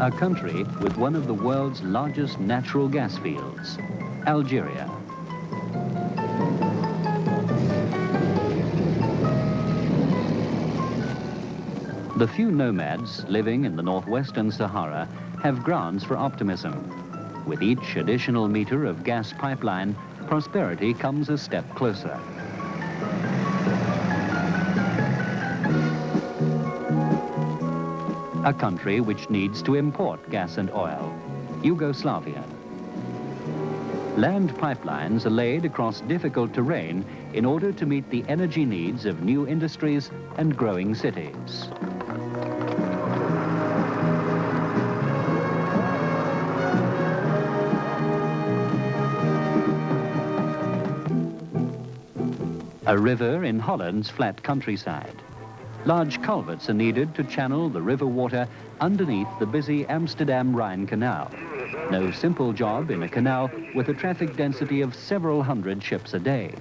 A country with one of the world's largest natural gas fields, Algeria. The few nomads living in the northwestern Sahara have grounds for optimism. With each additional meter of gas pipeline, prosperity comes a step closer. A country which needs to import gas and oil, Yugoslavia. Land pipelines are laid across difficult terrain in order to meet the energy needs of new industries and growing cities. A river in Holland's flat countryside. Large culverts are needed to channel the river water underneath the busy Amsterdam-Rhine Canal. No simple job in a canal with a traffic density of several hundred ships a day.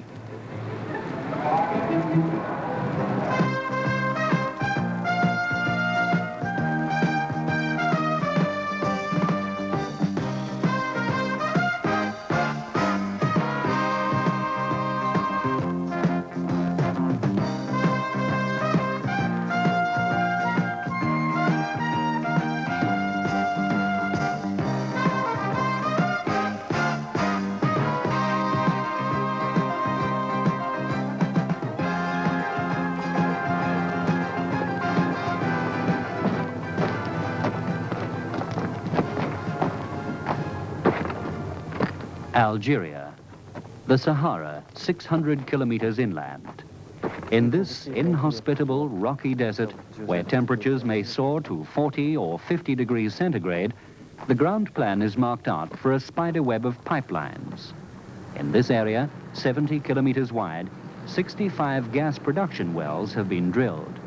Algeria, the Sahara, 600 kilometers inland. In this inhospitable rocky desert, where temperatures may soar to 40 or 50 degrees centigrade, the ground plan is marked out for a spider web of pipelines. In this area, 70 kilometers wide, 65 gas production wells have been drilled.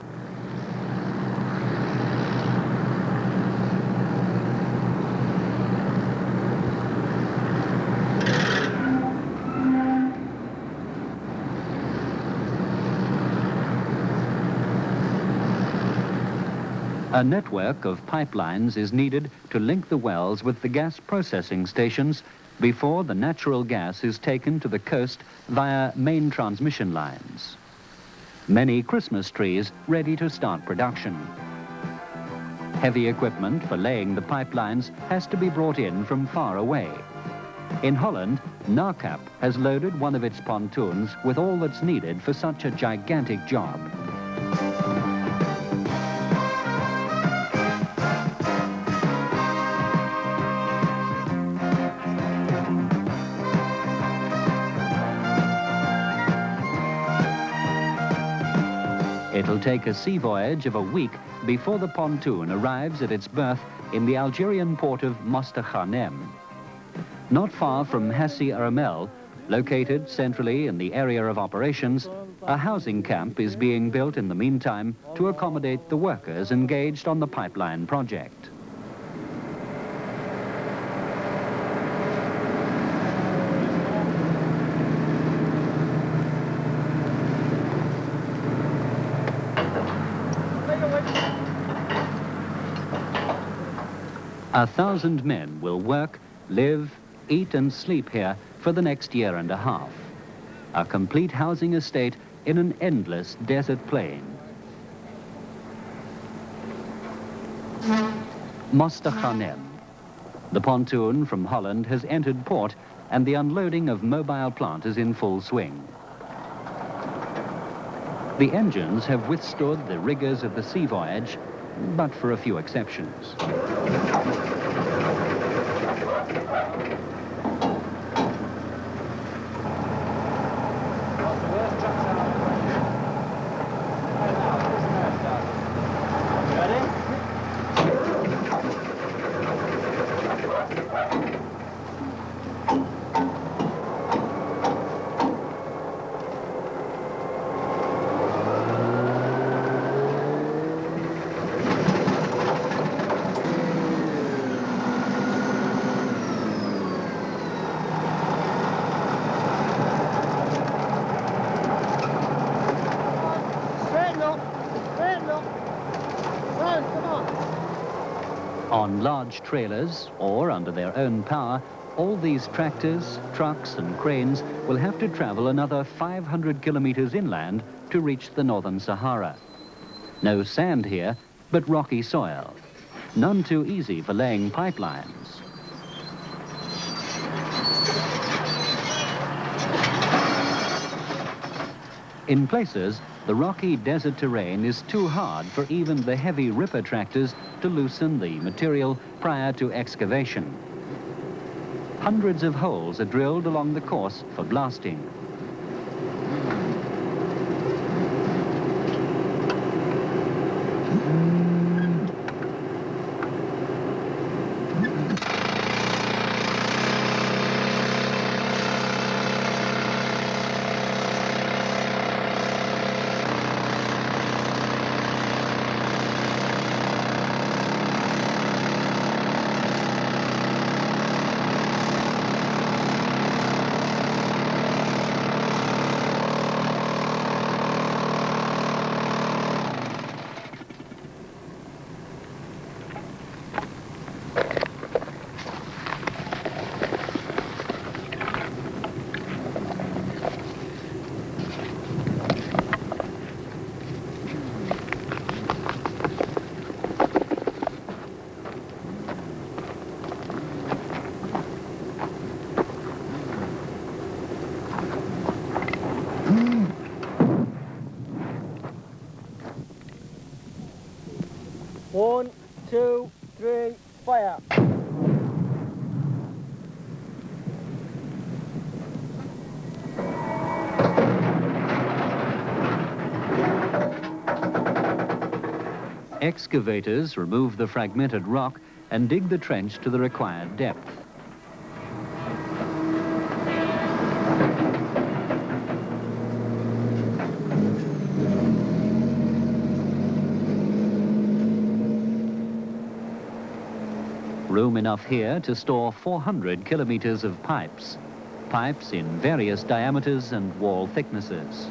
A network of pipelines is needed to link the wells with the gas processing stations before the natural gas is taken to the coast via main transmission lines. Many Christmas trees ready to start production. Heavy equipment for laying the pipelines has to be brought in from far away. In Holland, Nacap has loaded one of its pontoons with all that's needed for such a gigantic job. It'll take a sea voyage of a week before the pontoon arrives at its berth in the Algerian port of Mostaganem. Not far from Hassi Armel, located centrally in the area of operations, a housing camp is being built in the meantime to accommodate the workers engaged on the pipeline project. A 1,000 men will work, live, eat and sleep here for the next year and a half. A complete housing estate in an endless desert plain. Mostaganem. The pontoon from Holland has entered port and the unloading of mobile plant is in full swing. The engines have withstood the rigors of the sea voyage, but for a few exceptions. On large trailers or under their own power, all these tractors, trucks and cranes will have to travel another 500 kilometers inland to reach the northern Sahara. No sand here, but rocky soil. None too easy for laying pipelines. In places, the rocky desert terrain is too hard for even the heavy ripper tractors to loosen the material prior to excavation. Hundreds of holes are drilled along the course for blasting. One, two, three, fire. Excavators remove the fragmented rock and dig the trench to the required depth. Room enough here to store 400 kilometers of pipes. Pipes in various diameters and wall thicknesses.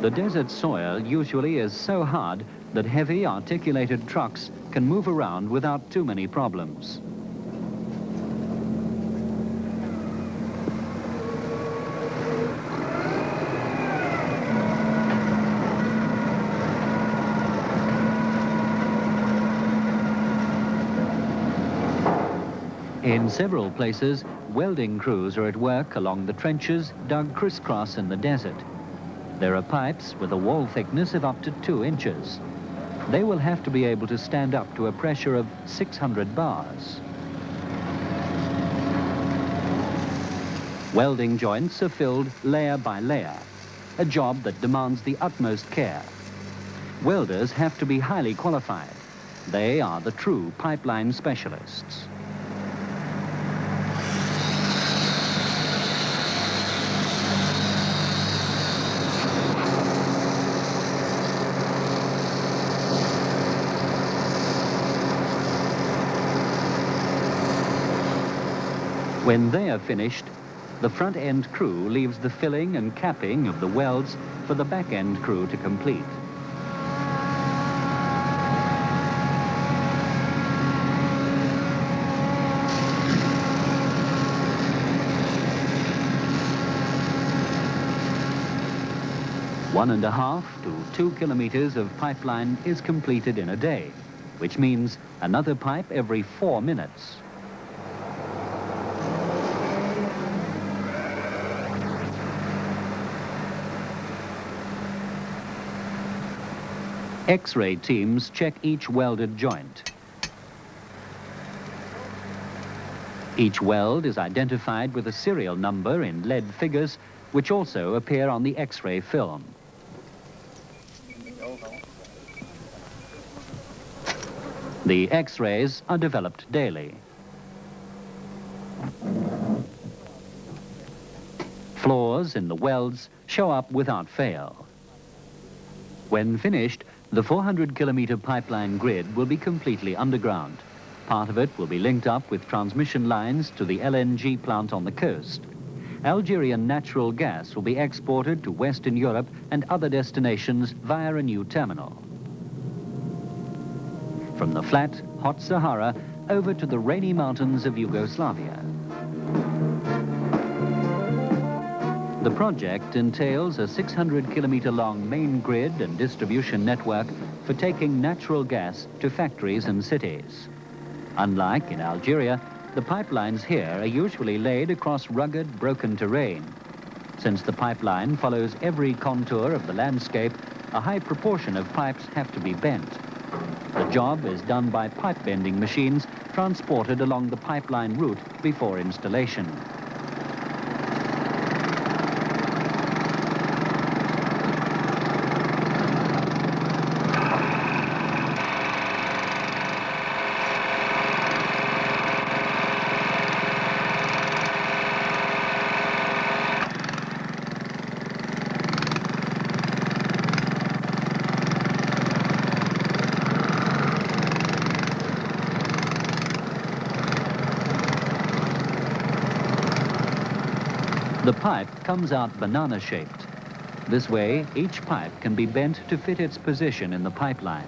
The desert soil usually is so hard that heavy articulated trucks can move around without too many problems. In several places, welding crews are at work along the trenches dug crisscross in the desert. There are pipes with a wall thickness of up to 2 inches. They will have to be able to stand up to a pressure of 600 bars. Welding joints are filled layer by layer, a job that demands the utmost care. Welders have to be highly qualified. They are the true pipeline specialists. When they are finished, the front-end crew leaves the filling and capping of the welds for the back-end crew to complete. .5 to 2 kilometers of pipeline is completed in a day, which means another pipe every 4 minutes. X-ray teams check each welded joint. Each weld is identified with a serial number in lead figures, which also appear on the X-ray film. The X-rays are developed daily. Flaws in the welds show up without fail. When finished, the 400-kilometer pipeline grid will be completely underground. Part of it will be linked up with transmission lines to the LNG plant on the coast. Algerian natural gas will be exported to Western Europe and other destinations via a new terminal. From the flat, hot Sahara over to the rainy mountains of Yugoslavia. The project entails a 600-kilometer-long main grid and distribution network for taking natural gas to factories and cities. Unlike in Algeria, the pipelines here are usually laid across rugged, broken terrain. Since the pipeline follows every contour of the landscape, a high proportion of pipes have to be bent. The job is done by pipe bending machines transported along the pipeline route before installation. The pipe comes out banana-shaped. This way, each pipe can be bent to fit its position in the pipeline.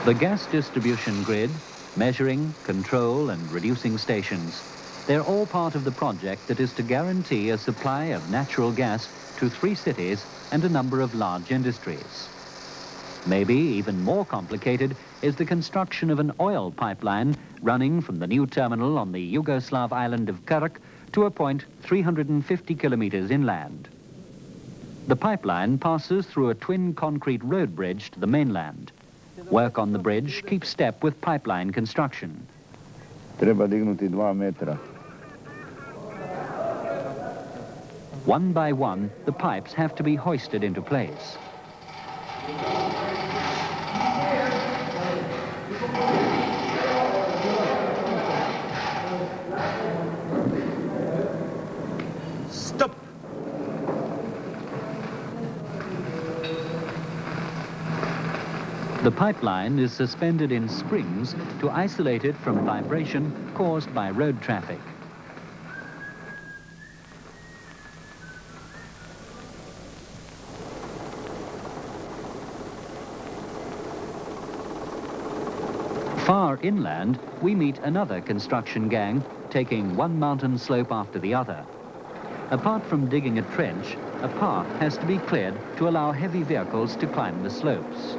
The gas distribution grid, measuring, control and reducing stations, they're all part of the project that is to guarantee a supply of natural gas to 3 cities and a number of large industries. Maybe even more complicated is the construction of an oil pipeline running from the new terminal on the Yugoslav island of Krk to a point 350 kilometers inland. The pipeline passes through a twin concrete road bridge to the mainland. Work on the bridge keeps step with pipeline construction. Treba dignuti 2 metra. One by one, the pipes have to be hoisted into place. Stop! The pipeline is suspended in springs to isolate it from vibration caused by road traffic. Far inland, we meet another construction gang taking one mountain slope after the other. Apart from digging a trench, a path has to be cleared to allow heavy vehicles to climb the slopes.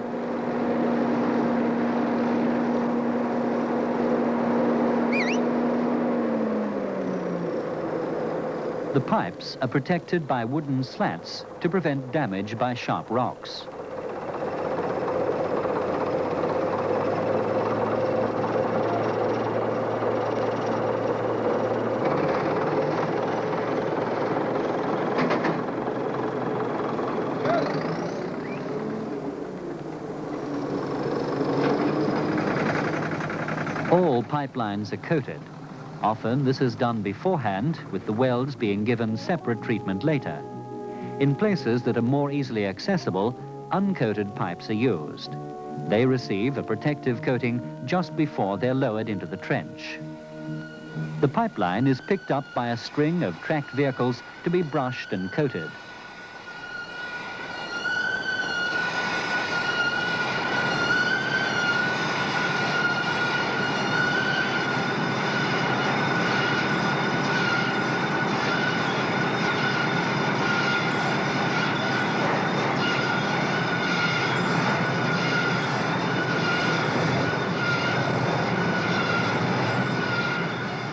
The pipes are protected by wooden slats to prevent damage by sharp rocks. All pipelines are coated. Often this is done beforehand, with the welds being given separate treatment later. In places that are more easily accessible, uncoated pipes are used. They receive a protective coating just before they're lowered into the trench. The pipeline is picked up by a string of tracked vehicles to be brushed and coated.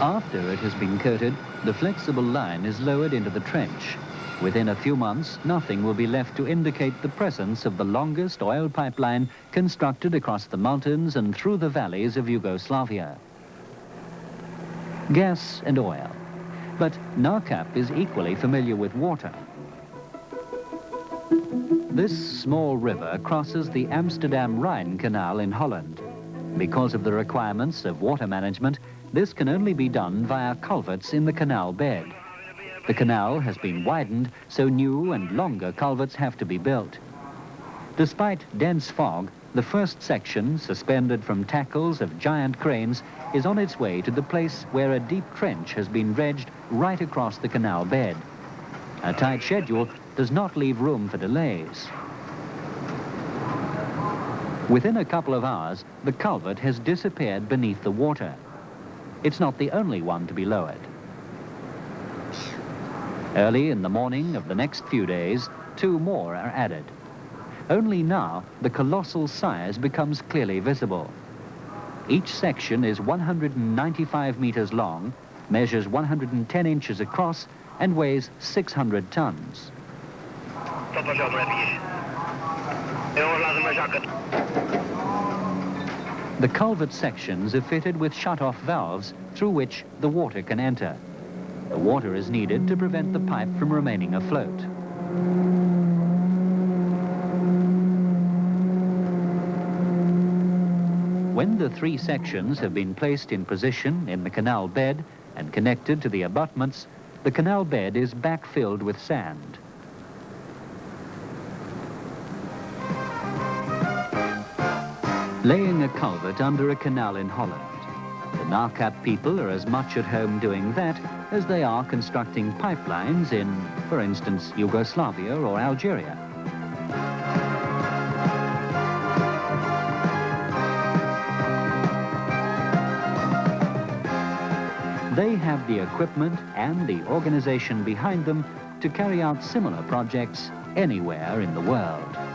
After it has been coated, the flexible line is lowered into the trench. Within a few months, nothing will be left to indicate the presence of the longest oil pipeline constructed across the mountains and through the valleys of Yugoslavia. Gas and oil. But Nacap is equally familiar with water. This small river crosses the Amsterdam-Rhine Canal in Holland. Because of the requirements of water management, this can only be done via culverts in the canal bed. The canal has been widened, so new and longer culverts have to be built. Despite dense fog, the first section, suspended from tackles of giant cranes, is on its way to the place where a deep trench has been dredged right across the canal bed. A tight schedule does not leave room for delays. Within a couple of hours, the culvert has disappeared beneath the water. It's not the only one to be lowered. Early in the morning of the next few days, 2 more are added. Only now, the colossal size becomes clearly visible. Each section is 195 meters long, measures 110 inches across, and weighs 600 tons. The culvert sections are fitted with shut-off valves through which the water can enter. The water is needed to prevent the pipe from remaining afloat. When the 3 sections have been placed in position in the canal bed and connected to the abutments, the canal bed is backfilled with sand. Laying a culvert under a canal in Holland. The Nacap people are as much at home doing that as they are constructing pipelines in, for instance, Yugoslavia or Algeria. They have the equipment and the organization behind them to carry out similar projects anywhere in the world.